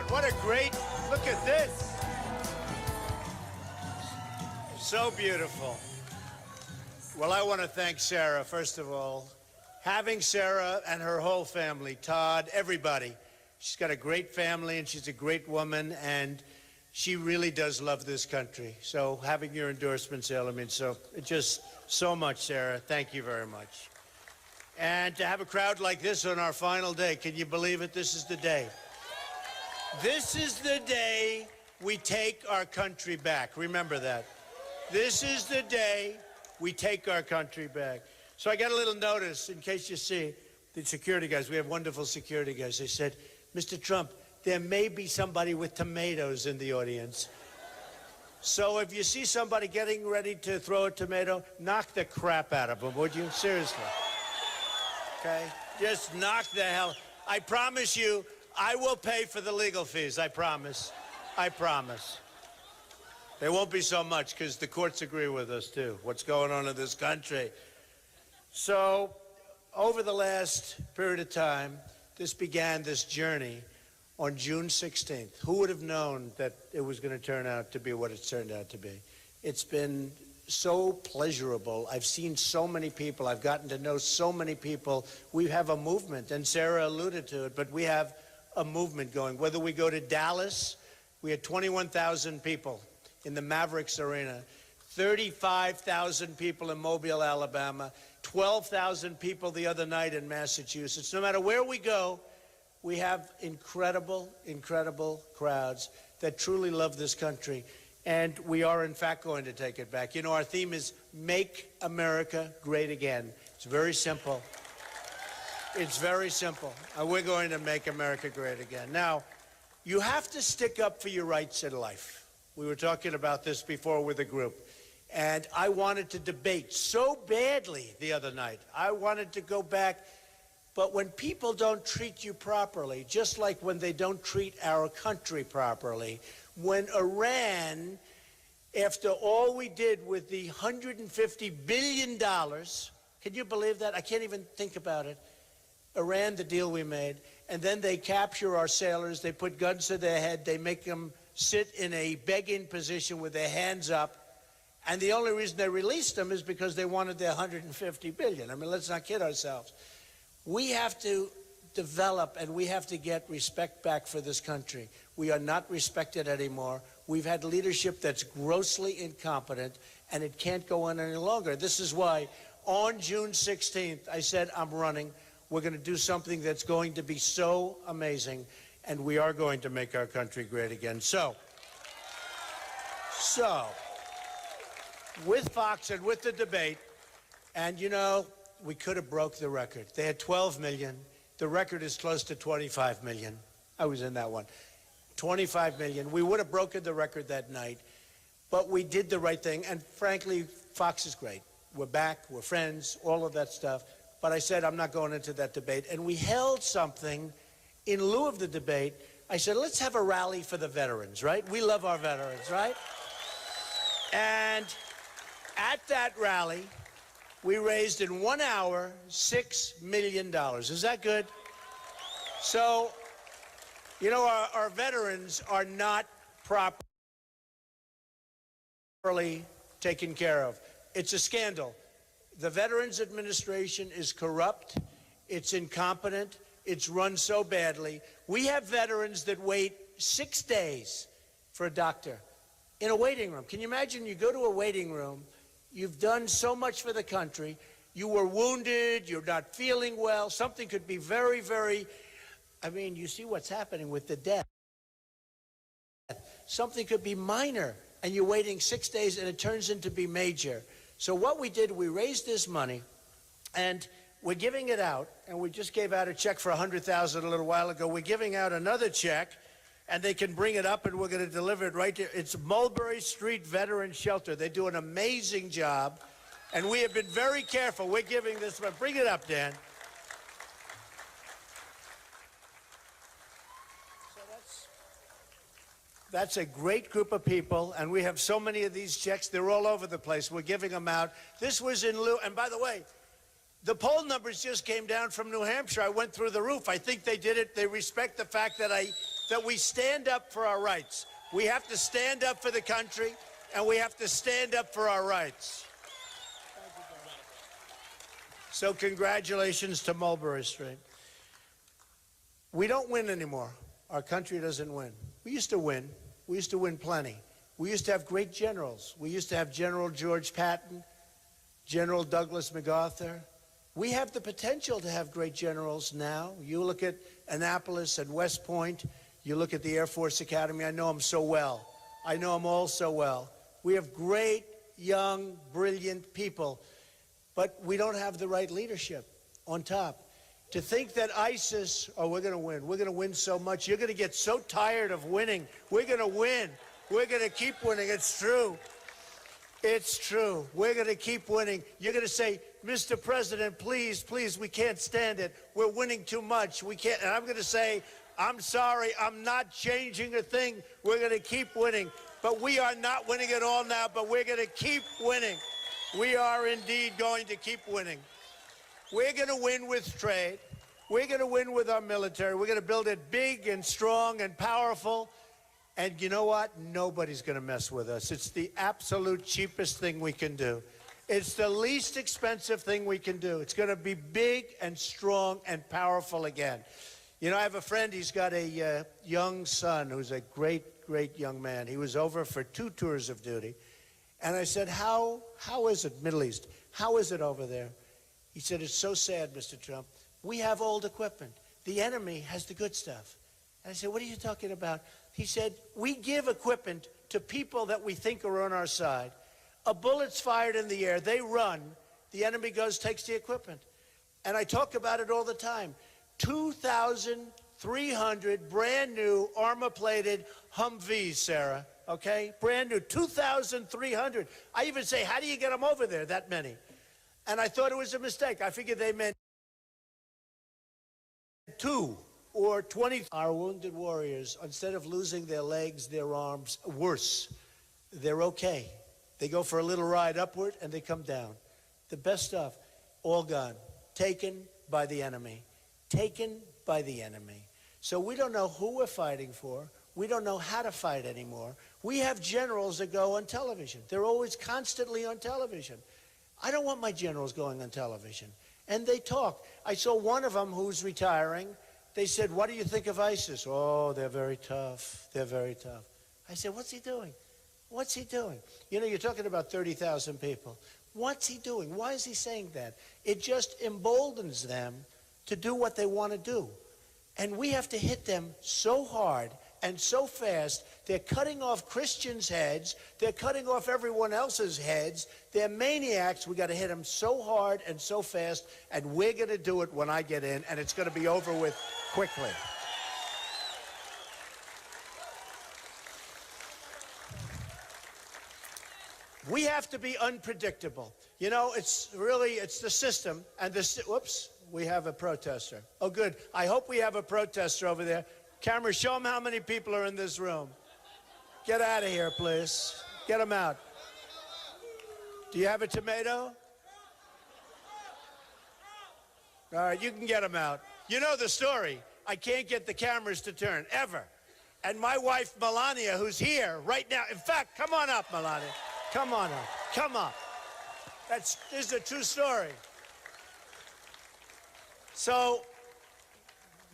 What a great, look at this. So beautiful. Well, I want to thank Sarah, first of all. Having Sarah and her whole family, Todd, everybody. She's got a great family and she's a great woman and she really does love this country. So having your endorsement, Sarah, I mean, so just so much, Sarah. Thank you very much. And to have a crowd like this on our final day, can you believe it? This is the day. This is the day we take our country back. Remember that. This is the day we take our country back. So I got a little notice, in case you see, the security guys, we have wonderful security guys. They said, Mr. Trump, there may be somebody with tomatoes in the audience. So if you see somebody getting ready to throw a tomato, knock the crap out of them, would you? Seriously. Okay? Just knock the hell. I promise you, I will pay for the legal fees. I promise. I promise. There won't be so much because the courts agree with us, too, what's going on in this country. So over the last period of time, this journey on June 16th. Who would have known that it was going to turn out to be what it's turned out to be? It's been so pleasurable. I've seen so many people. I've gotten to know so many people. We have a movement, and Sarah alluded to it, but we have a movement going. Whether we go to Dallas, we had 21,000 people in the Mavericks Arena, 35,000 people in Mobile, Alabama, 12,000 people the other night in Massachusetts. No matter where we go, we have incredible, incredible crowds that truly love this country. And we are, in fact, going to take it back. You know, our theme is Make America Great Again. It's very simple. It's very simple. And we're going to make America great again. Now, you have to stick up for your rights in life. We were talking about this before with a group. And I wanted to debate so badly the other night. I wanted to go back. But when people don't treat you properly, just like when they don't treat our country properly, when Iran, after all we did with the $150 billion, can you believe that? I can't even think about it. Iran, the deal we made, and then they capture our sailors, they put guns to their head, they make them sit in a begging position with their hands up, and the only reason they released them is because they wanted their $150 billion. I mean, let's not kid ourselves. We have to develop and we have to get respect back for this country. We are not respected anymore. We've had leadership that's grossly incompetent, and it can't go on any longer. This is why on June 16th, I said, I'm running. We're going to do something that's going to be so amazing, and we are going to make our country great again. So, with Fox and with the debate, and you know, we could have broke the record. They had 12 million. The record is close to 25 million. I was in that one. 25 million. We would have broken the record that night, but we did the right thing. And frankly, Fox is great. We're back. We're friends, all of that stuff. But I said, I'm not going into that debate. And we held something in lieu of the debate. I said, let's have a rally for the veterans, right? We love our veterans, right? And at that rally, we raised in 1 hour $6 million. Is that good? So, you know, our veterans are not properly taken care of. It's a scandal. The Veterans Administration is corrupt. It's incompetent. It's run so badly. We have veterans that wait 6 days for a doctor in a waiting room. Can you imagine? You go to a waiting room. You've done so much for the country. You were wounded. You're not feeling well. Something could be very, very, I mean, you see what's happening with the death. Something could be minor, and you're waiting 6 days, and it turns into be major. So what we did, we raised this money, and we're giving it out, and we just gave out a check for $100,000 a little while ago. We're giving out another check, and they can bring it up, and we're going to deliver it right there. It's Mulberry Street Veteran Shelter. They do an amazing job, and we have been very careful. We're giving this one. Bring it up, Dan. So that's a great group of people, and we have so many of these checks. They're all over the place. We're giving them out. This was in lieu, and by the way, the poll numbers just came down from New Hampshire. I went through the roof. I think they did it. They respect the fact that I that we stand up for our rights. We have to stand up for the country, and we have to stand up for our rights. So congratulations to Mulberry Street. We don't win anymore. Our country doesn't win. We used to win. We used to win plenty. We used to have great generals. We used to have General George Patton, General Douglas MacArthur. We have the potential to have great generals now. You look at Annapolis and West Point. You look at the Air Force Academy. I know them so well. I know them all so well. We have great, young, brilliant people, but we don't have the right leadership on top. To think that ISIS, oh, we're going to win. We're going to win so much. You're going to get so tired of winning. We're going to win. We're going to keep winning. It's true. It's true. We're going to keep winning. You're going to say, Mr. President, please, please, we can't stand it. We're winning too much. We can't. And I'm going to say, I'm sorry. I'm not changing a thing. We're going to keep winning. But we are not winning at all now, but we're going to keep winning. We are indeed going to keep winning. We're going to win with trade. We're going to win with our military. We're going to build it big and strong and powerful. And you know what? Nobody's going to mess with us. It's the absolute cheapest thing we can do. It's the least expensive thing we can do. It's going to be big and strong and powerful again. You know, I have a friend. He's got a young son who's a great, great young man. He was over for 2 tours of duty. And I said, how is it, Middle East? How is it over there? He said, it's so sad, Mr. Trump. We have old equipment. The enemy has the good stuff. And I said, what are you talking about? He said, we give equipment to people that we think are on our side. A bullet's fired in the air. They run. The enemy goes, takes the equipment. And I talk about it all the time. 2,300 brand new armor-plated Humvees, Sarah, okay? Brand new, 2,300. I even say, how do you get them over there, that many? And I thought it was a mistake. I figured they meant 2 or 20. Our wounded warriors, instead of losing their legs, their arms, worse, they're okay. They go for a little ride upward and they come down. The best stuff, all gone, taken by the enemy. Taken by the enemy. So we don't know who we're fighting for. We don't know how to fight anymore. We have generals that go on television. They're always constantly on television. I don't want my generals going on television. And they talk. I saw one of them who's retiring. They said, what do you think of ISIS? Oh, they're very tough. They're very tough. I said, what's he doing? What's he doing? You know, you're talking about 30,000 people. What's he doing? Why is he saying that? It just emboldens them to do what they want to do. And we have to hit them so hard and so fast. They're cutting off Christians' heads. They're cutting off everyone else's heads. They're maniacs. We got to hit them so hard and so fast. And we're going to do it when I get in, and it's going to be over with quickly. We have to be unpredictable. You know, it's the system and the, whoops, we have a protester. Oh, good. I hope we have a protester over there. Camera, show them how many people are in this room. Get out of here, please. Get them out. Do you have a tomato? All right, you can get them out. You know the story. I can't get the cameras to turn, ever. And my wife, Melania, who's here right now. In fact, come on up, Melania. Come on up. Come up. This is a true story. So,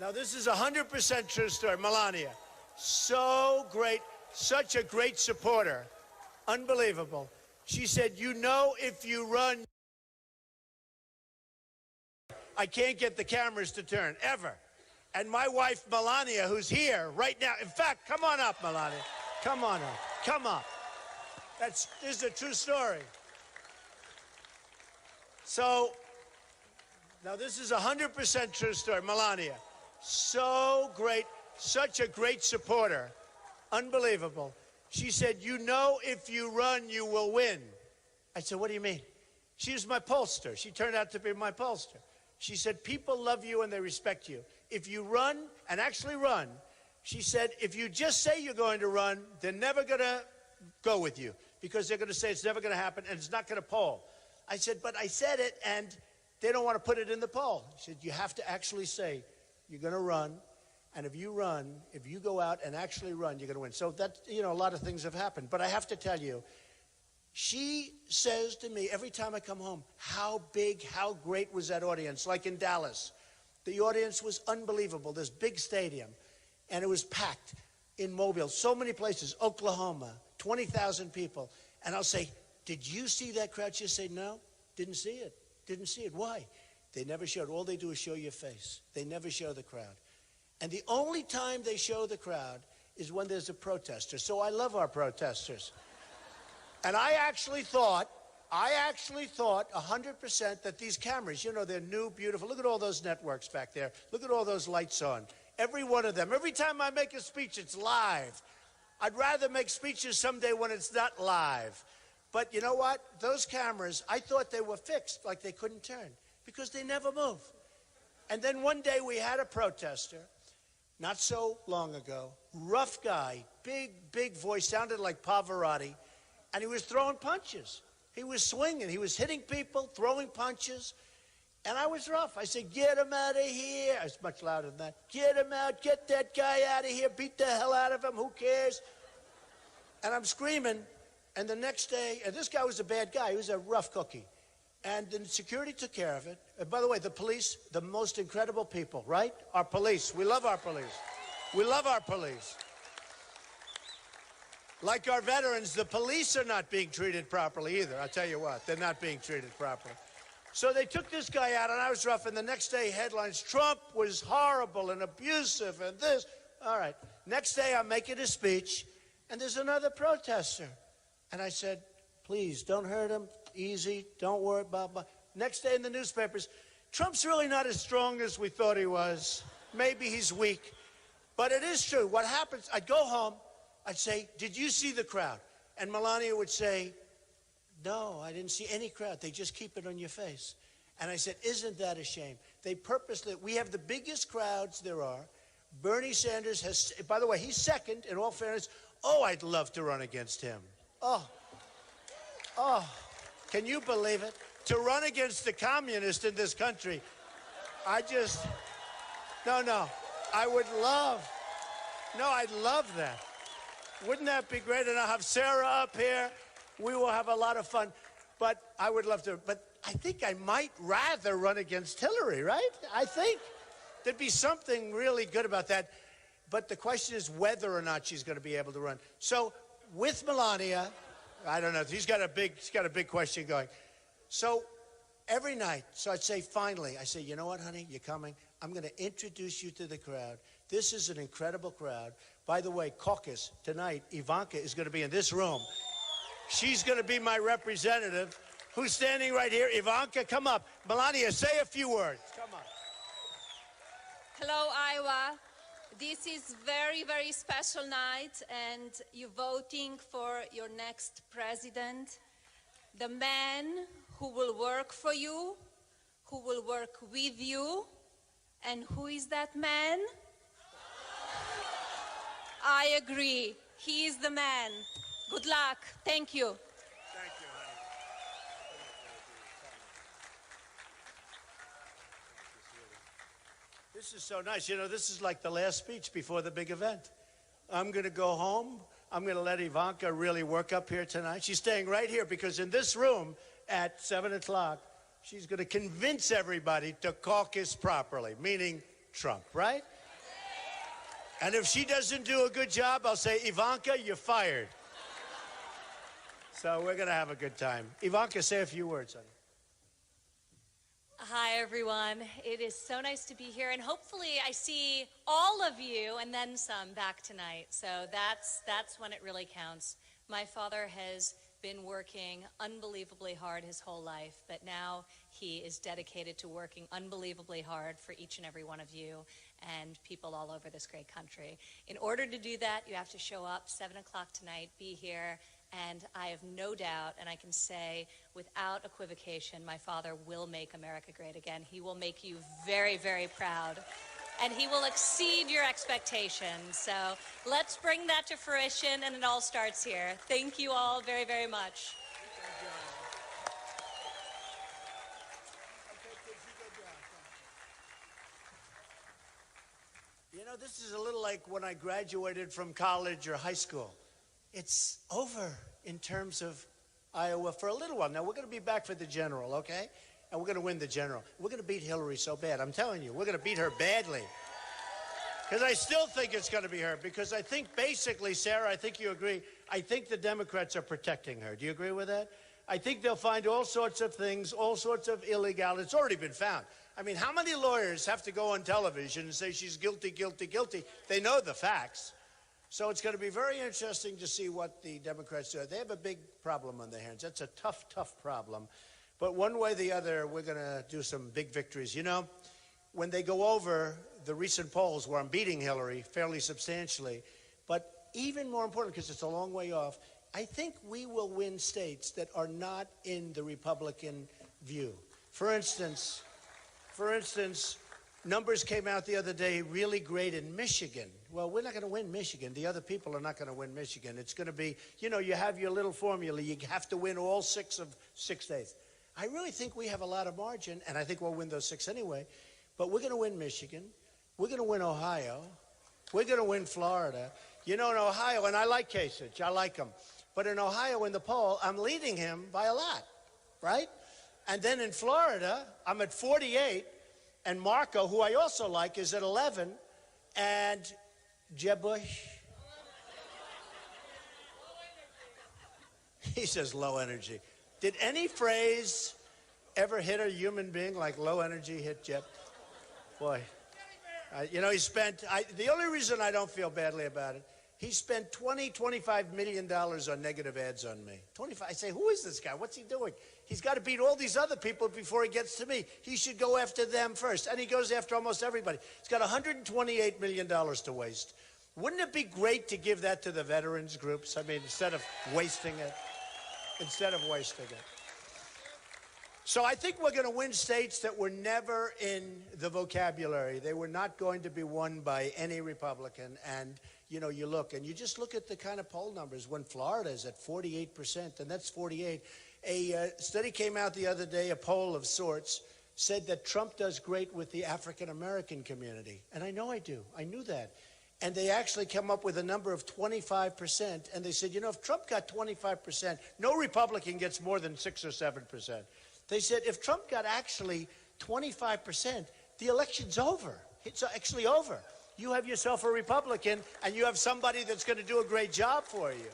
now this is 100% true story. Melania, so great, such a great supporter. Unbelievable. She said, you know, if you run, I can't get the cameras to turn, ever. And my wife, Melania, who's here right now. In fact, come on up, Melania. Come on up. Come up. This is a true story. So, now this is 100% true story. Melania, so great, such a great supporter. Unbelievable. She said, you know, if you run, you will win. I said, what do you mean? She was my pollster. She turned out to be my pollster. She said, people love you and they respect you. If you run, and actually run, she said, if you just say you're going to run, they're never going to go with you because they're going to say it's never going to happen and it's not going to poll. I said, but I said it and they don't want to put it in the poll. She said, you have to actually say you're going to run And if you run, if you go out and actually run, you're going to win. So that, a lot of things have happened. But I have to tell you, she says to me every time I come home, how big, how great was that audience? Like in Dallas, the audience was unbelievable. This big stadium, and it was packed in Mobile, so many places, Oklahoma, 20,000 people. And I'll say, did you see that crowd? She'll say, no, didn't see it. Didn't see it. Why? They never showed. All they do is show your face. They never show the crowd. And the only time they show the crowd is when there's a protester. So I love our protesters. And I actually thought 100% that these cameras, they're new, beautiful. Look at all those networks back there. Look at all those lights on. Every one of them. Every time I make a speech, it's live. I'd rather make speeches someday when it's not live. But you know what? Those cameras, I thought they were fixed, like they couldn't turn, because they never move. And then one day we had a protester, not so long ago, rough guy, big voice, sounded like Pavarotti, and he was throwing punches. He was swinging. He was hitting people, throwing punches. And I was rough. I said, get him out of here. I was much louder than that. Get him out. Get that guy out of here. Beat the hell out of him. Who cares? And I'm screaming. And the next day, and this guy was a bad guy. He was a rough cookie. And the security took care of it. And by the way, the police, the most incredible people, right? Our police. We love our police. We love our police. Like our veterans, the police are not being treated properly either. I'll tell you what, they're not being treated properly. So they took this guy out, and I was rough, and the next day, headlines, Trump was horrible and abusive and this. All right. Next day, I'm making a speech, and there's another protester. And I said, please, don't hurt him. Easy. Don't worry about it. Next day in the newspapers, Trump's really not as strong as we thought he was. Maybe he's weak. But it is true. What happens, I'd go home. I'd say, did you see the crowd? And Melania would say, no, I didn't see any crowd. They just keep it on your face. And I said, isn't that a shame? They purposely, we have the biggest crowds there are. Bernie Sanders has, by the way, he's second, in all fairness. Oh, I'd love to run against him. Oh, can you believe it? To run against the communist in this country. No, I would love, I'd love that. Wouldn't that be great? And I'll have Sarah up here. We will have a lot of fun. But I would love to. But I think I might rather run against Hillary, right? I think there'd be something really good about that. But the question is whether or not she's going to be able to run. So with Melania, I don't know. She's got a big question going. So every night, so I'd say, finally, I say, you know what, honey, you're coming. I'm going to introduce you to the crowd. This is an incredible crowd. By the way, caucus, tonight, Ivanka is going to be in this room. She's going to be my representative. Who's standing right here? Ivanka, come up. Melania, say a few words. Come on. Hello, Iowa. This is very, very special night, and you're voting for your next president, the man who will work for you, who will work with you. And who is that man? I agree. He is the man. Good luck. Thank you. Thank you, honey. This is so nice. This is like the last speech before the big event. I'm going to go home. I'm going to let Ivanka really work up here tonight. She's staying right here because in this room at 7 o'clock, she's going to convince everybody to caucus properly, meaning Trump, right? And if she doesn't do a good job, I'll say, Ivanka, you're fired. So we're going to have a good time. Ivanka, say a few words, honey. Hi, everyone. It is so nice to be here, and hopefully I see all of you and then some back tonight. So that's when it really counts. My father has been working unbelievably hard his whole life, but now he is dedicated to working unbelievably hard for each and every one of you and people all over this great country. In order to do that, you have to show up 7 o'clock tonight, be here, and I have no doubt, and I can say without equivocation, my father will make America great again. He will make you very, very proud, and he will exceed your expectations. So let's bring that to fruition, and it all starts here. Thank you all very, very much. This is a little like when I graduated from college or high school. It's over in terms of Iowa for a little while. Now, we're going to be back for the general, okay? And we're going to win the general. We're going to beat Hillary so bad. I'm telling you, we're going to beat her badly. Because I still think it's going to be her. Because I think basically, Sarah, I think you agree, I think the Democrats are protecting her. Do you agree with that? I think they'll find all sorts of things, all sorts of illegal. It's already been found. I mean, how many lawyers have to go on television and say she's guilty, guilty, guilty? They know the facts. So it's going to be very interesting to see what the Democrats do. They have a big problem on their hands. That's a tough, tough problem. But one way or the other, we're going to do some big victories. You know, when they go over the recent polls where I'm beating Hillary fairly substantially, but even more important, because it's a long way off, I think we will win states that are not in the Republican view. For instance, numbers came out the other day really great in Michigan. Well, we're not going to win Michigan. The other people are not going to win Michigan. It's going to be, you know, you have your little formula. You have to win all 6 of 6 states. I really think we have a lot of margin, and I think we'll win those 6 anyway. But we're going to win Michigan. We're going to win Ohio. We're going to win Florida. You know, in Ohio, and I like Kasich. I like him. But in Ohio, in the poll, I'm leading him by a lot, right? And then in Florida, I'm at 48, and Marco, who I also like, is at 11, and Jeb Bush, he says low energy. Did any phrase ever hit a human being like low energy hit Jeb? Boy, you know, the only reason I don't feel badly about it, he spent $25 million on negative ads on me. 25. I say, who is this guy? What's he doing? He's got to beat all these other people before he gets to me. He should go after them first. And he goes after almost everybody. He's got $128 million to waste. Wouldn't it be great to give that to the veterans groups? I mean, instead of wasting it. So I think we're going to win states that were never in the vocabulary. They were not going to be won by any Republican. And, you know, you look, and you just look at the kind of poll numbers. When Florida is at 48%, and that's 48. A study came out the other day, a poll of sorts, said that Trump does great with the African-American community. And I know I do. I knew that. And they actually come up with a number of 25%. And they said, you know, if Trump got 25%, no Republican gets more than 6 or 7%. They said if Trump got actually 25%, the election's over. It's actually over. You have yourself a Republican, and you have somebody that's going to do a great job for you.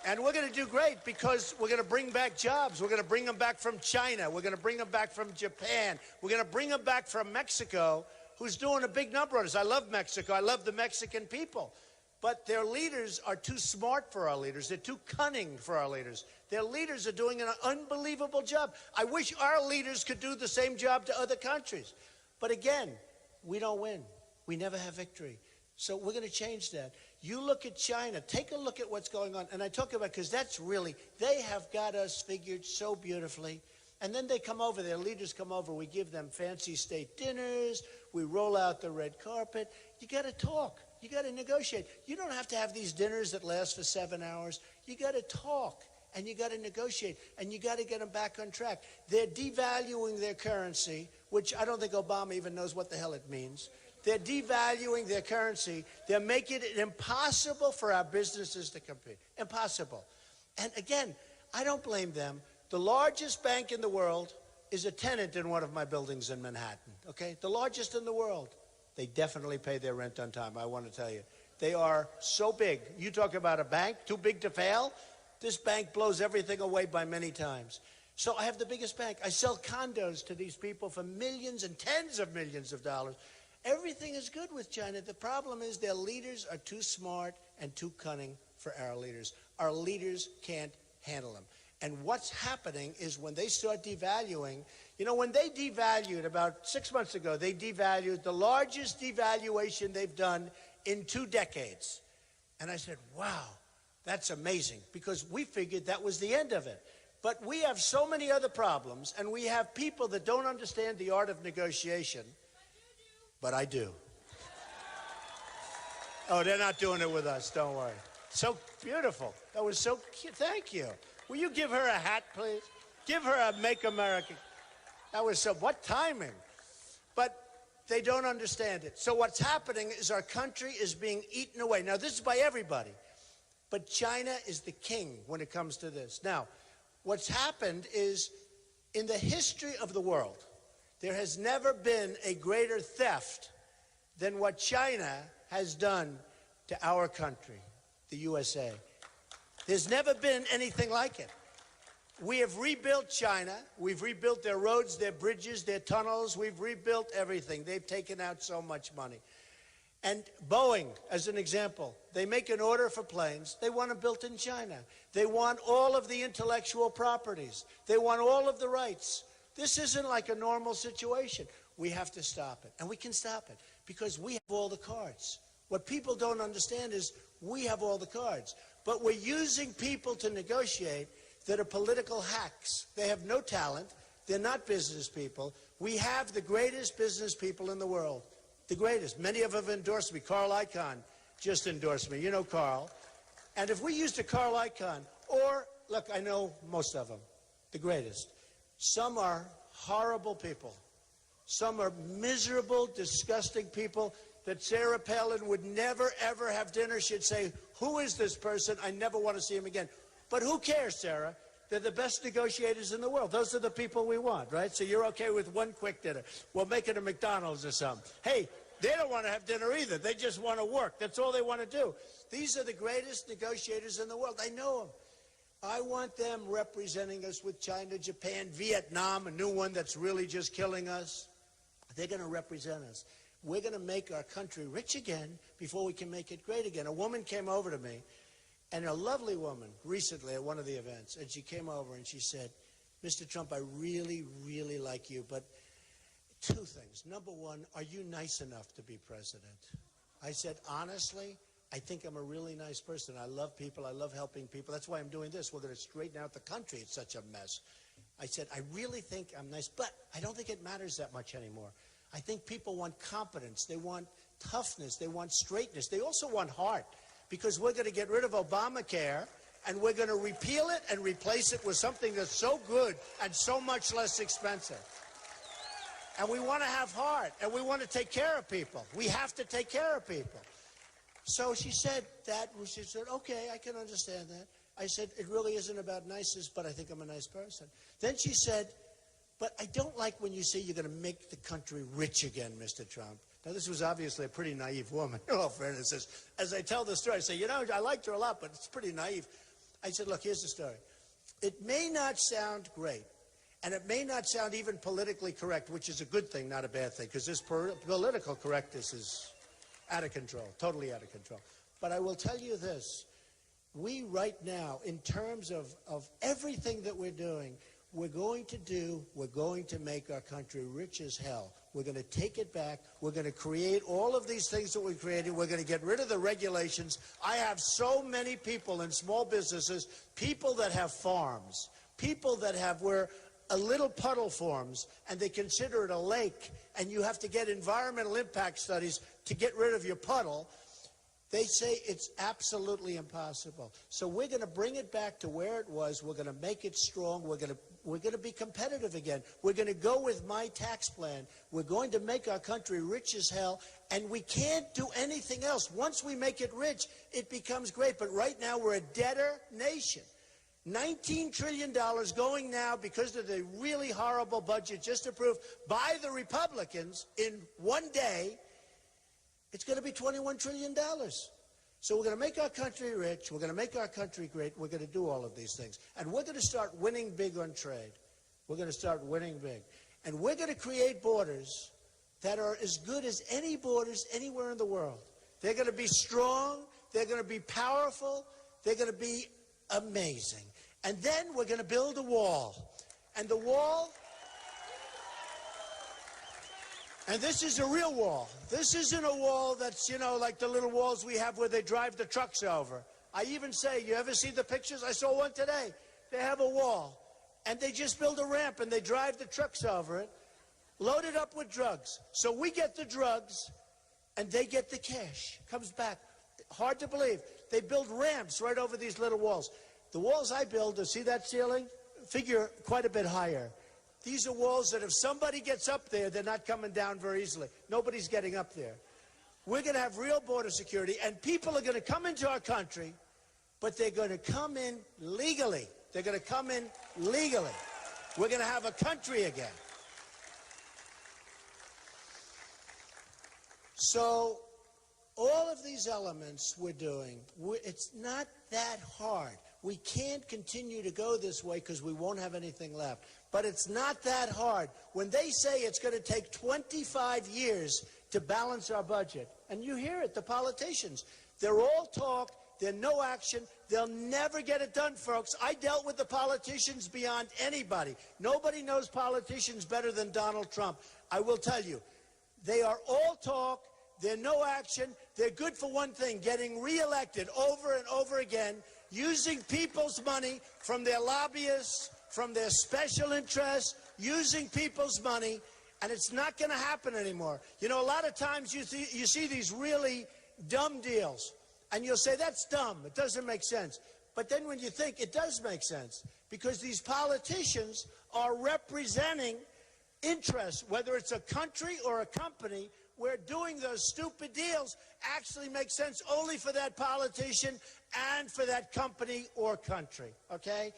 And we're going to do great because we're going to bring back jobs. We're going to bring them back from China. We're going to bring them back from Japan. We're going to bring them back from Mexico, who's doing a big number on us. I love Mexico. I love the Mexican people. But their leaders are too smart for our leaders. They're too cunning for our leaders. Their leaders are doing an unbelievable job. I wish our leaders could do the same job to other countries. But again, we don't win. We never have victory. So we're going to change that. You look at China. Take a look at what's going on. And I talk about, because that's really, they have got us figured so beautifully. And then they come over, their leaders come over. We give them fancy state dinners. We roll out the red carpet. You got to talk. You got to negotiate. You don't have to have these dinners that last for 7 hours. You got to talk, and you got to negotiate, and you got to get them back on track. They're devaluing their currency, which I don't think Obama even knows what the hell it means. They're devaluing their currency. They're making it impossible for our businesses to compete. Impossible. And again, I don't blame them. The largest bank in the world is a tenant in one of my buildings in Manhattan, okay? The largest in the world. They definitely pay their rent on time, I want to tell you. They are so big. You talk about a bank too big to fail. This bank blows everything away by many times. So I have the biggest bank. I sell condos to these people for millions and tens of millions of dollars. Everything is good with China. The problem is their leaders are too smart and too cunning for our leaders. Our leaders can't handle them. And what's happening is when they start devaluing, you know, when they devalued about 6 months ago, they devalued the largest devaluation they've done in 2 decades. And I said, wow, that's amazing, because we figured that was the end of it. But we have so many other problems, and we have people that don't understand the art of negotiation. But I do. Oh, they're not doing it with us, don't worry. So beautiful. That was so cute. Thank you. Will you give her a hat, please? Give her a Make America. That was so, what timing. But they don't understand it. So what's happening is our country is being eaten away. Now, this is by everybody, but China is the king when it comes to this. Now, what's happened is, in the history of the world, there has never been a greater theft than what China has done to our country, the USA. There's never been anything like it. We have rebuilt China. We've rebuilt their roads, their bridges, their tunnels. We've rebuilt everything. They've taken out so much money. And Boeing, as an example, they make an order for planes. They want them built in China. They want all of the intellectual properties. They want all of the rights. This isn't like a normal situation. We have to stop it. And we can stop it because we have all the cards. What people don't understand is we have all the cards. But we're using people to negotiate that are political hacks. They have no talent. They're not business people. We have the greatest business people in the world. The greatest. Many of them have endorsed me. Carl Icahn just endorsed me. You know Carl. And if we used a Carl Icahn, or, look, I know most of them, the greatest. Some are horrible people. Some are miserable, disgusting people that Sarah Palin would never, ever have dinner. She'd say, who is this person? I never want to see him again. But who cares, Sarah? They're the best negotiators in the world. Those are the people we want, right? So you're okay with one quick dinner. We'll make it a McDonald's or something. Hey, they don't want to have dinner either. They just want to work. That's all they want to do. These are the greatest negotiators in the world. I know them. I want them representing us with China, Japan, Vietnam, a new one that's really just killing us. They're going to represent us. We're going to make our country rich again before we can make it great again. A woman came over to me, and a lovely woman, recently at one of the events, and she came over and she said, Mr. Trump, I really, really like you, but two things. Number one, are you nice enough to be president? I said, honestly, I think I'm a really nice person. I love people. I love helping people. That's why I'm doing this. We're going to straighten out the country. It's such a mess. I said, I really think I'm nice, but I don't think it matters that much anymore. I think people want competence. They want toughness. They want straightness. They also want heart, because we're going to get rid of Obamacare, and we're going to repeal it and replace it with something that's so good and so much less expensive. And we want to have heart, and we want to take care of people. We have to take care of people. So she said that. She said, okay, I can understand that. I said, it really isn't about niceness, but I think I'm a nice person. Then she said, but I don't like when you say you're going to make the country rich again, Mr. Trump. Now, this was obviously a pretty naive woman. In all fairness, as I tell the story, I say, you know, I liked her a lot, but it's pretty naive. I said, look, here's the story. It may not sound great, and it may not sound even politically correct, which is a good thing, not a bad thing, because this political correctness is out of control, totally out of control. But I will tell you this. We right now, in terms of everything that we're doing, we're going to make our country rich as hell. We're going to take it back. We're going to create all of these things that we created. We're going to get rid of the regulations. I have so many people in small businesses, people that have farms, people that have where a little puddle forms and they consider it a lake, and you have to get environmental impact studies to get rid of your puddle. They say it's absolutely impossible. So we're going to bring it back to where it was. We're going to make it strong. We're going to be competitive again. We're going to go with my tax plan. We're going to make our country rich as hell, and we can't do anything else. Once we make it rich, it becomes great. But right now, we're a debtor nation. $19 trillion going now because of the really horrible budget just approved by the Republicans in one day. It's going to be $21 trillion. So we're going to make our country rich. We're going to make our country great. We're going to do all of these things. And we're going to start winning big on trade. We're going to start winning big. And we're going to create borders that are as good as any borders anywhere in the world. They're going to be strong. They're going to be powerful. They're going to be amazing. And then we're going to build a wall. And the wall... And this is a real wall. This isn't a wall that's, you know, like the little walls we have where they drive the trucks over. I even say, you ever see the pictures? I saw one today. They have a wall, and they just build a ramp, and they drive the trucks over it, loaded up with drugs. So we get the drugs, and they get the cash. Comes back. Hard to believe. They build ramps right over these little walls. The walls I build, to see that ceiling, figure quite a bit higher. These are walls that if somebody gets up there, they're not coming down very easily. Nobody's getting up there. We're going to have real border security, and people are going to come into our country, but they're going to come in legally. They're going to come in legally. We're going to have a country again. So all of these elements we're doing, it's not that hard. We can't continue to go this way because we won't have anything left. But it's not that hard. When they say it's going to take 25 years to balance our budget, and you hear it, the politicians, they're all talk, they're no action, they'll never get it done, folks. I dealt with the politicians beyond anybody. Nobody knows politicians better than Donald Trump. I will tell you, they are all talk, they're no action, they're good for one thing, getting reelected over and over again, using people's money from their lobbyists, from their special interests, using people's money, and it's not going to happen anymore. You know, a lot of times you see these really dumb deals, and you'll say, that's dumb, it doesn't make sense. But then when you think, it does make sense, because these politicians are representing interests, whether it's a country or a company, where doing those stupid deals actually makes sense only for that politician and for that company or country, okay?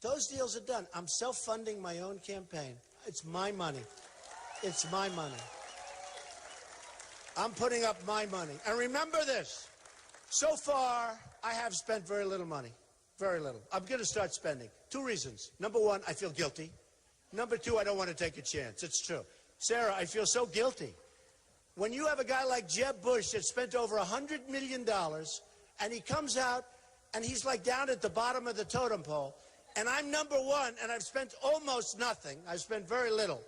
Those deals are done. I'm self-funding my own campaign. It's my money. It's my money. I'm putting up my money. And remember this. So far, I have spent very little money. Very little. I'm going to start spending. 2 reasons. Number 1, I feel guilty. Number 2, I don't want to take a chance. It's true. Sarah, I feel so guilty. When you have a guy like Jeb Bush that spent over $100 million, and he comes out, and he's like down at the bottom of the totem pole, and I'm number 1, and I've spent almost nothing. I've spent very little.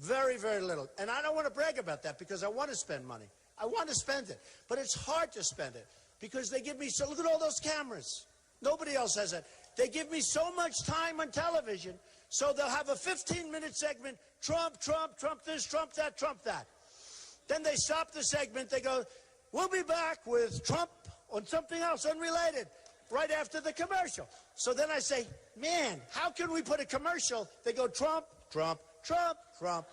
Very, very little. And I don't want to brag about that because I want to spend money. I want to spend it. But it's hard to spend it because they give me so, look at all those cameras. Nobody else has that. They give me so much time on television, so they'll have a 15-minute segment, Trump, Trump, Trump this, Trump that, Trump that. Then they stop the segment, they go, we'll be back with Trump on something else unrelated right after the commercial. So then I say, man, how can we put a commercial? They go, Trump, Trump, Trump, Trump.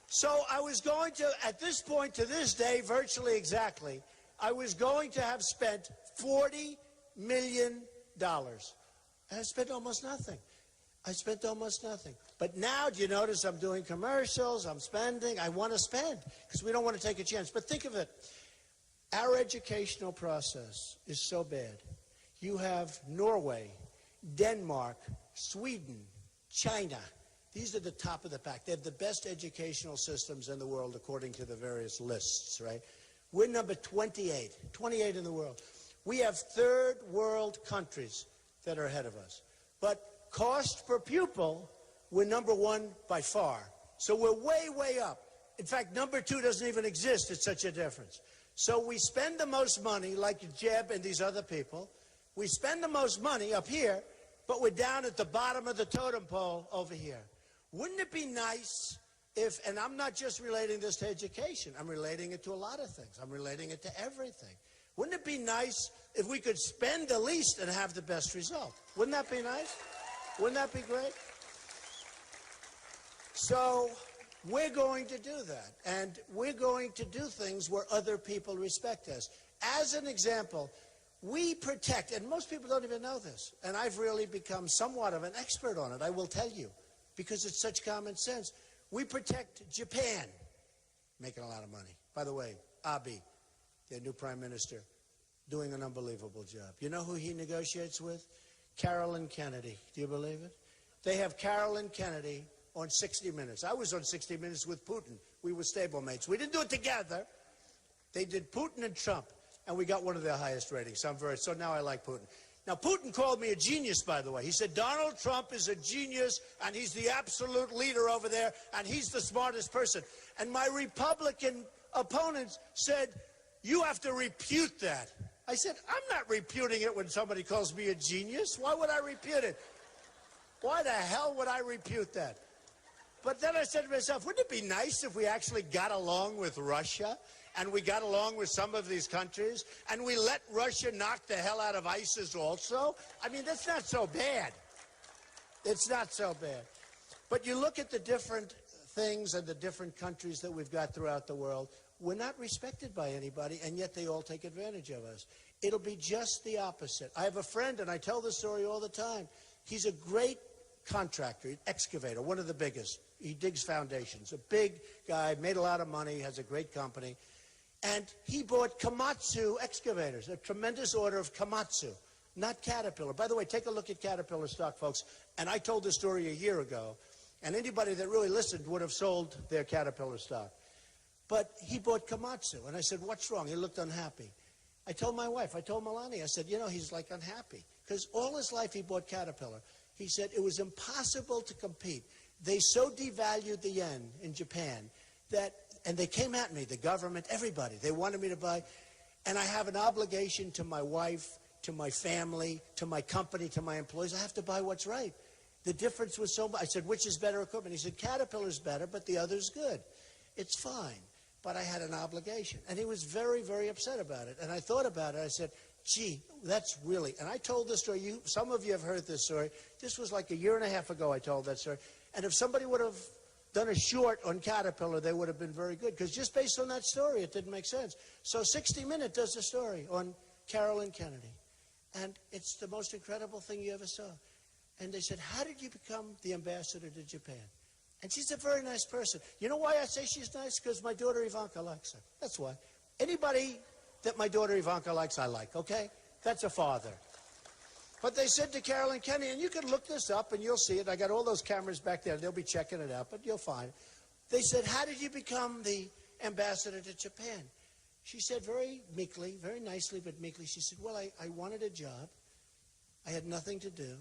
So I was going to, at this point, to this day, virtually exactly, I was going to have spent $40 million. And I spent almost nothing. I spent almost nothing. But now, do you notice I'm doing commercials, I'm spending, I want to spend, because we don't want to take a chance. But think of it. Our educational process is so bad. You have Norway, Denmark, Sweden, China. These are the top of the pack. They have the best educational systems in the world according to the various lists, right? We're number 28 in the world. We have third world countries that are ahead of us. But cost per pupil, we're number 1 by far. So we're way, way up. In fact, number 2 doesn't even exist. It's such a difference. So we spend the most money, like Jeb and these other people. We spend the most money up here, but we're down at the bottom of the totem pole over here. Wouldn't it be nice if, and I'm not just relating this to education, I'm relating it to a lot of things. I'm relating it to everything. Wouldn't it be nice if we could spend the least and have the best result? Wouldn't that be nice? Wouldn't that be great? So we're going to do that, and we're going to do things where other people respect us. As an example, we protect, and most people don't even know this, and I've really become somewhat of an expert on it, I will tell you, because it's such common sense. We protect Japan, making a lot of money. By the way, Abe, their new prime minister, doing an unbelievable job. You know who he negotiates with? Carolyn Kennedy. Do you believe it? They have Carolyn Kennedy on 60 Minutes. I was on 60 Minutes with Putin. We were stablemates. We didn't do it together. They did Putin and Trump, and we got one of their highest ratings. So now I like Putin. Now, Putin called me a genius, by the way. He said, Donald Trump is a genius, and he's the absolute leader over there, and he's the smartest person. And my Republican opponents said, you have to repute that. I said, I'm not reputing it when somebody calls me a genius. Why would I repute it? Why the hell would I repute that? But then I said to myself, wouldn't it be nice if we actually got along with Russia and we got along with some of these countries and we let Russia knock the hell out of ISIS also? I mean, that's not so bad. It's not so bad. But you look at the different things and the different countries that we've got throughout the world, we're not respected by anybody, and yet they all take advantage of us. It'll be just the opposite. I have a friend, and I tell this story all the time. He's a great contractor, excavator, one of the biggest. He digs foundations. A big guy, made a lot of money, has a great company. And he bought Komatsu excavators, a tremendous order of Komatsu, not Caterpillar. By the way, take a look at Caterpillar stock, folks. And I told this story a year ago, and anybody that really listened would have sold their Caterpillar stock. But he bought Komatsu, and I said, what's wrong? He looked unhappy. I told my wife, I told Melania, I said, you know, he's like unhappy. Because all his life he bought Caterpillar. He said it was impossible to compete. They so devalued the yen in Japan that, and they came at me, the government, everybody. They wanted me to buy, and I have an obligation to my wife, to my family, to my company, to my employees. I have to buy what's right. The difference was so much. I said, which is better equipment? He said, Caterpillar's better, but the other's good. It's fine. But I had an obligation. And he was very, very upset about it. And I thought about it. I said, gee, that's really, and I told this story. Some of you have heard this story. This was like a year and a half ago I told that story. And if somebody would have done a short on Caterpillar, they would have been very good. Because just based on that story, it didn't make sense. So 60 Minutes does a story on Carolyn Kennedy. And it's the most incredible thing you ever saw. And they said, how did you become the ambassador to Japan? And she's a very nice person. You know why I say she's nice? Because my daughter Ivanka likes her. That's why. Anybody that my daughter Ivanka likes, I like, okay? That's a father. But they said to Carolyn Kennedy, and you can look this up and you'll see it. I got all those cameras back there. They'll be checking it out, but you'll find it. They said, how did you become the ambassador to Japan? She said very meekly, very nicely, but meekly, she said, well, I wanted a job. I had nothing to do.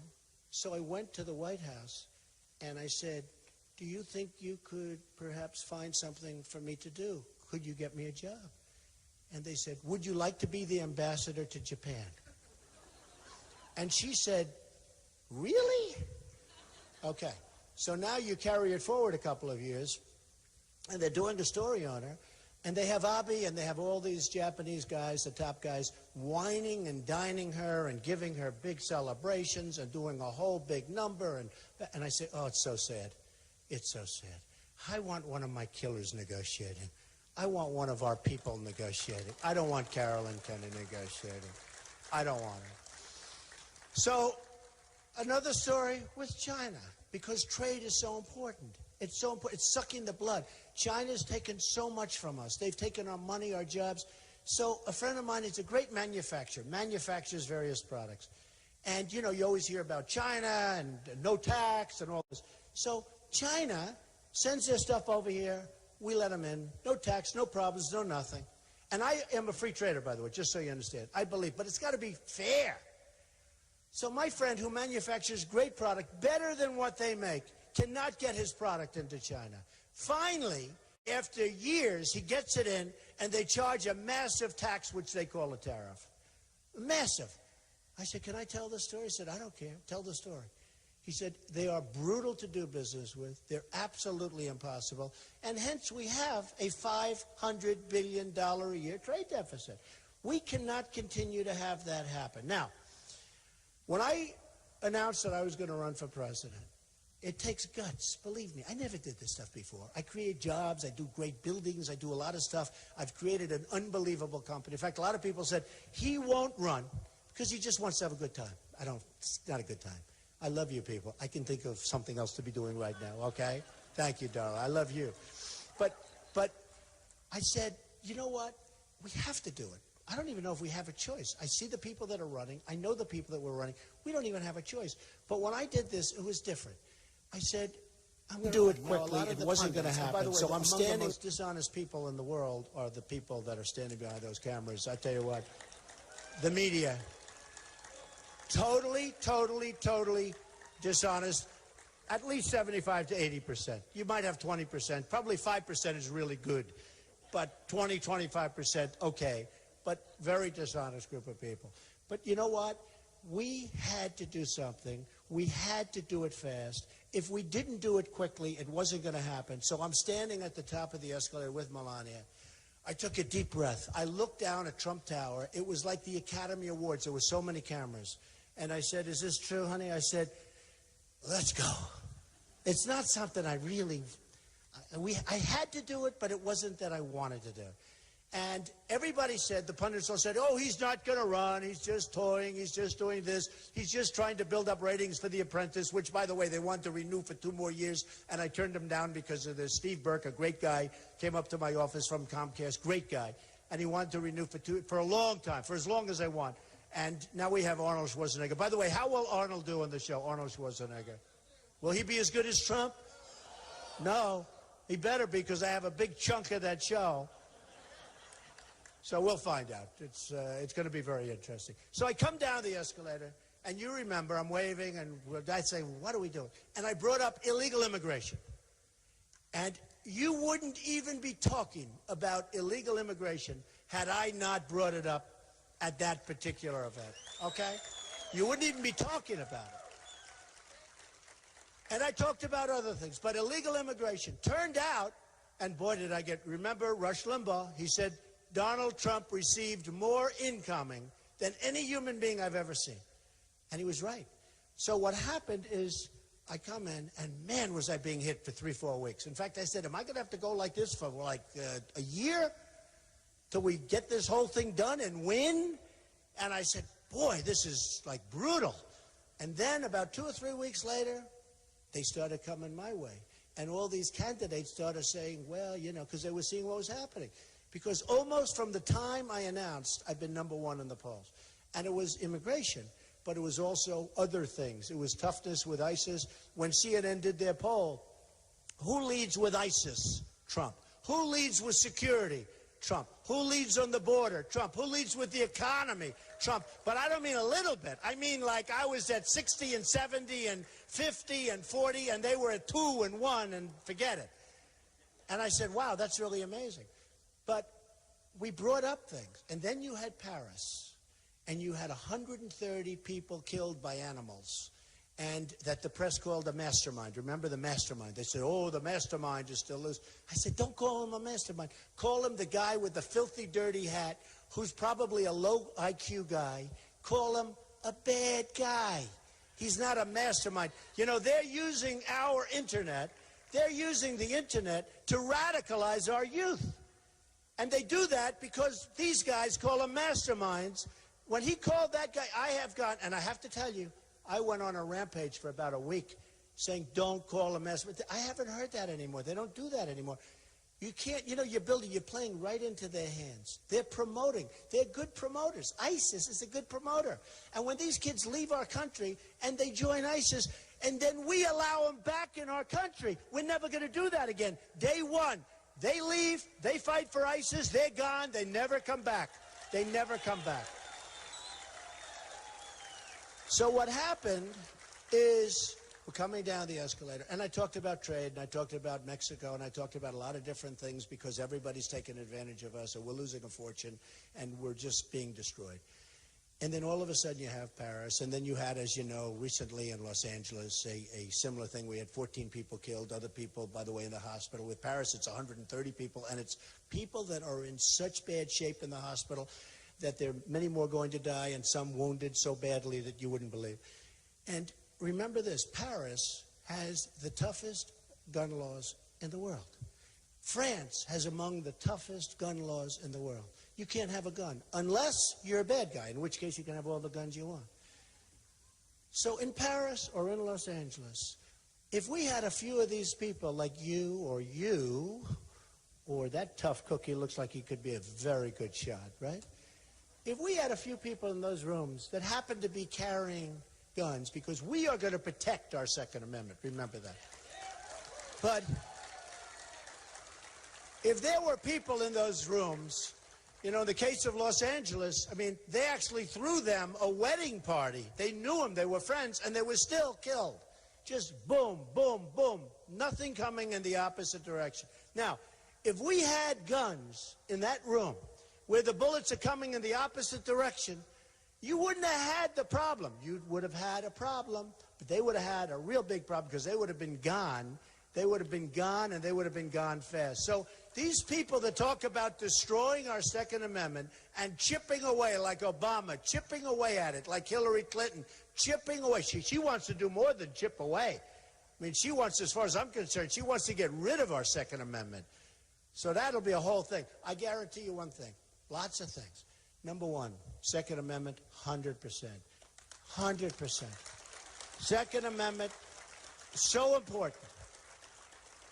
So I went to the White House and I said, do you think you could perhaps find something for me to do? Could you get me a job? And they said, would you like to be the ambassador to Japan? And she said, really? Okay. So now you carry it forward a couple of years, and they're doing a story on her, and they have Abe and they have all these Japanese guys, the top guys, whining and dining her and giving her big celebrations and doing a whole big number. And I say, oh, it's so sad. It's so sad. I want one of my killers negotiating. I want one of our people negotiating. I don't want Carolyn Kennedy negotiating. I don't want her. So another story with China, because trade is so important. It's so important. It's sucking the blood. China's taken so much from us. They've taken our money, our jobs. So a friend of mine is a great manufacturer, manufactures various products. And, you know, you always hear about China and no tax and all this. So China sends their stuff over here. We let them in. No tax, no problems, no nothing. And I am a free trader, by the way, just so you understand. I believe, but it's got to be fair. So my friend who manufactures great product, better than what they make, cannot get his product into China. Finally, after years, he gets it in, and they charge a massive tax, which they call a tariff. Massive. I said, can I tell the story? He said, I don't care. Tell the story. He said, they are brutal to do business with. They're absolutely impossible. And hence, we have a $500 billion a year trade deficit. We cannot continue to have that happen. Now, when I announced that I was going to run for president, it takes guts, believe me. I never did this stuff before. I create jobs, I do great buildings, I do a lot of stuff. I've created an unbelievable company. In fact, a lot of people said, he won't run because he just wants to have a good time. It's not a good time. I love you people. I can think of something else to be doing right now, okay? Thank you, darling. I love you. But I said, you know what? We have to do it. I don't even know if we have a choice. I see the people that are running. I know the people that were running. We don't even have a choice. But when I did this, it was different. I said, I'm going to do it quickly. It wasn't going to happen. By the way, so I'm standing. The most dishonest people in the world are the people that are standing behind those cameras. I tell you what, the media, totally dishonest. At least 75 to 80%. You might have 20%. Probably 5% is really good. But 20, 25%, okay. But very dishonest group of people. But you know what? We had to do something. We had to do it fast. If we didn't do it quickly, it wasn't going to happen. So I'm standing at the top of the escalator with Melania. I took a deep breath. I looked down at Trump Tower. It was like the Academy Awards. There were so many cameras. And I said, is this true, honey? I said, let's go. It's not something I really, I had to do it, but it wasn't that I wanted to do. And everybody said, the pundits all said, oh, he's not going to run. He's just toying. He's just doing this. He's just trying to build up ratings for The Apprentice, which, by the way, they wanted to renew for 2 more years. And I turned him down because of this. Steve Burke, a great guy, came up to my office from Comcast, great guy. And he wanted to renew for a long time, for as long as I want. And now we have Arnold Schwarzenegger. By the way, how will Arnold do on the show, Arnold Schwarzenegger? Will he be as good as Trump? No. He better be, because I have a big chunk of that show. So we'll find out. It's going to be very interesting. So I come down the escalator, and you remember, I'm waving, and I say, what are we doing? And I brought up illegal immigration. And you wouldn't even be talking about illegal immigration had I not brought it up at that particular event, okay? You wouldn't even be talking about it. And I talked about other things, but illegal immigration turned out, and boy, did I remember Rush Limbaugh, he said, Donald Trump received more incoming than any human being I've ever seen. And he was right. So what happened is I come in, and man, was I being hit for 3-4 weeks. In fact, I said, am I going to have to go like this for like a year till we get this whole thing done and win? And I said, boy, this is like brutal. And then about 2 or 3 weeks later, they started coming my way. And all these candidates started saying, well, you know, because they were seeing what was happening. Because almost from the time I announced, I've been #1 in the polls. And it was immigration, but it was also other things. It was toughness with ISIS. When CNN did their poll, who leads with ISIS? Trump. Who leads with security? Trump. Who leads on the border? Trump. Who leads with the economy? Trump. But I don't mean a little bit. I mean like I was at 60 and 70 and 50 and 40, and they were at 2 and 1, and forget it. And I said, wow, that's really amazing. But we brought up things. And then you had Paris, and you had 130 people killed by animals, and that the press called a mastermind. Remember the mastermind? They said, oh, the mastermind is still loose. I said, don't call him a mastermind. Call him the guy with the filthy, dirty hat, who's probably a low IQ guy. Call him a bad guy. He's not a mastermind. You know, they're using our internet. They're using the internet to radicalize our youth. And they do that because these guys call them masterminds. When he called that guy, I have gone, and I have to tell you, I went on a rampage for about a week saying, don't call him mastermind. I haven't heard that anymore. They don't do that anymore. You can't, you know, you're playing right into their hands. They're promoting. They're good promoters. ISIS is a good promoter. And when these kids leave our country and they join ISIS, and then we allow them back in our country, we're never going to do that again. Day one. They leave, they fight for ISIS, they're gone, they never come back. They never come back. So what happened is we're coming down the escalator, and I talked about trade, and I talked about Mexico, and I talked about a lot of different things because everybody's taking advantage of us, and we're losing a fortune, and we're just being destroyed. And then all of a sudden you have Paris, and then you had, as you know, recently in Los Angeles, a similar thing. We had 14 people killed, other people, by the way, in the hospital. With Paris, it's 130 people, and it's people that are in such bad shape in the hospital that there are many more going to die, and some wounded so badly that you wouldn't believe. And remember this, Paris has the toughest gun laws in the world. France has among the toughest gun laws in the world. You can't have a gun unless you're a bad guy, in which case you can have all the guns you want. So in Paris or in Los Angeles, if we had a few of these people like you, or that tough cookie looks like he could be a very good shot, right? If we had a few people in those rooms that happened to be carrying guns, because we are going to protect our Second Amendment, remember that. But if there were people in those rooms, you know, in the case of Los Angeles, I mean, they actually threw them a wedding party. They knew them, they were friends, and they were still killed. Just boom, boom, boom, nothing coming in the opposite direction. Now, if we had guns in that room where the bullets are coming in the opposite direction, you wouldn't have had the problem. You would have had a problem, but they would have had a real big problem because they would have been gone. They would have been gone, and they would have been gone fast. So these people that talk about destroying our Second Amendment and chipping away like Obama, chipping away at it like Hillary Clinton, chipping away. She wants to do more than chip away. I I mean, she wants, as far as I'm concerned, she wants to get rid of our Second Amendment. So that'll be a whole thing. I guarantee you one thing, lots of things. Number one, Second Amendment, 100%. 100%. Second Amendment, so important.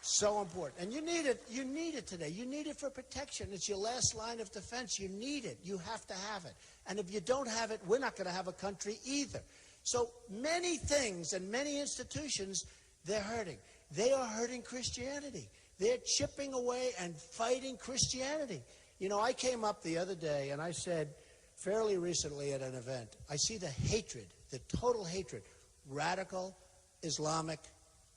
So important. And you need it. You need it today. You need it for protection. It's your last line of defense. You need it. You have to have it. And if you don't have it, we're not going to have a country either. So many things and many institutions, they're hurting. They are hurting Christianity. They're chipping away and fighting Christianity. You know, I came up the other day and I said, fairly recently at an event, I see the hatred, the total hatred, radical Islamic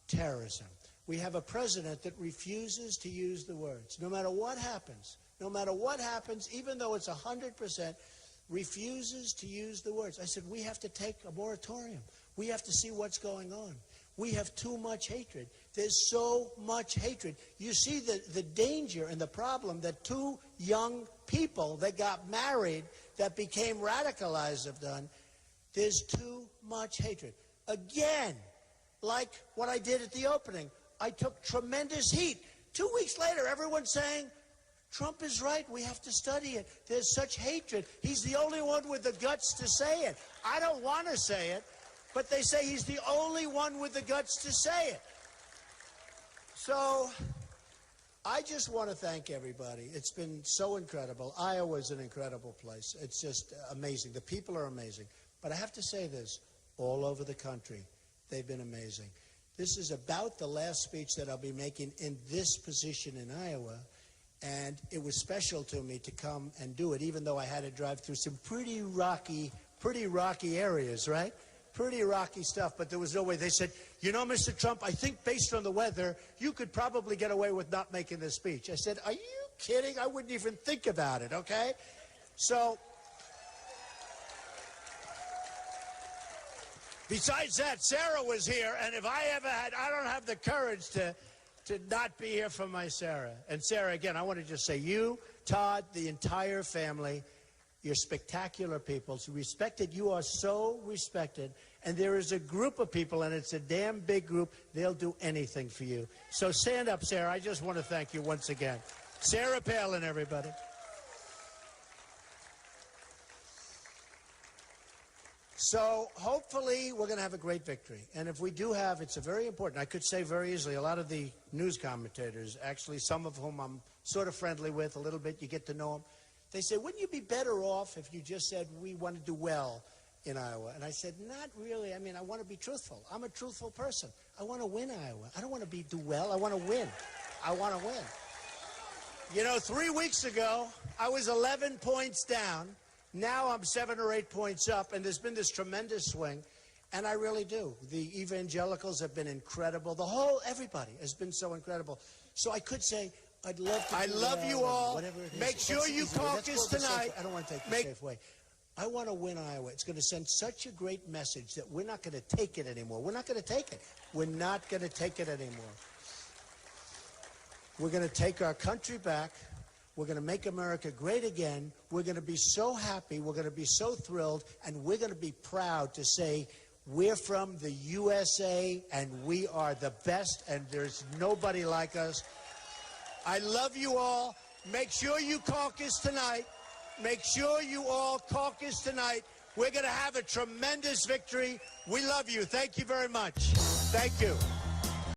terrorism. We have a president that refuses to use the words. No matter what happens, even though it's 100%, refuses to use the words. I said, we have to take a moratorium. We have to see what's going on. We have too much hatred. There's so much hatred. You see the danger and the problem that two young people that got married, that became radicalized, have done. There's too much hatred. Again, like what I did at the opening, I took tremendous heat. 2 weeks later, everyone's saying, Trump is right. We have to study it. There's such hatred. He's the only one with the guts to say it. I don't want to say it, but they say he's the only one with the guts to say it. So I just want to thank everybody. It's been so incredible. Iowa's an incredible place. It's just amazing. The people are amazing. But I have to say this, all over the country, they've been amazing. This is about the last speech that I'll be making in this position in Iowa. And it was special to me to come and do it, even though I had to drive through some pretty rocky areas, right? Pretty rocky stuff, but there was no way. They said, you know, Mr. Trump, I think based on the weather, you could probably get away with not making this speech. I said, are you kidding? I wouldn't even think about it, okay? So, besides that, Sarah was here, and if I ever had, I don't have the courage to not be here for my Sarah. And Sarah, again, I want to just say, you, Todd, the entire family, you're spectacular people. So respected. You are so respected. And there is a group of people, and it's a damn big group. They'll do anything for you. So stand up, Sarah. I just want to thank you once again. Sarah Palin, everybody. So hopefully we're going to have a great victory. And if we do have, it's a very important, I could say very easily, a lot of the news commentators, actually some of whom I'm sort of friendly with a little bit, you get to know them, they say, wouldn't you be better off if you just said, we want to do well in Iowa? And I said, not really. I mean, I want to be truthful. I'm a truthful person. I want to win Iowa. I don't want to do well. I want to win. I want to win. You know, 3 weeks ago, I was 11 points down. Now I'm 7 or 8 points up, and there's been this tremendous swing, and I really do. The evangelicals have been incredible. Everybody has been so incredible. So I could say, I'd love to. I love you all. Make sure you caucus tonight. I don't want to take the safe way. I want to win Iowa. It's going to send such a great message that we're not going to take it anymore. We're not going to take it. We're not going to take it anymore. We're going to take our country back. We're going to make America great again. We're going to be so happy. We're going to be so thrilled. And we're going to be proud to say we're from the USA and we are the best and there's nobody like us. I love you all. Make sure you caucus tonight. Make sure you all caucus tonight. We're going to have a tremendous victory. We love you. Thank you very much. Thank you.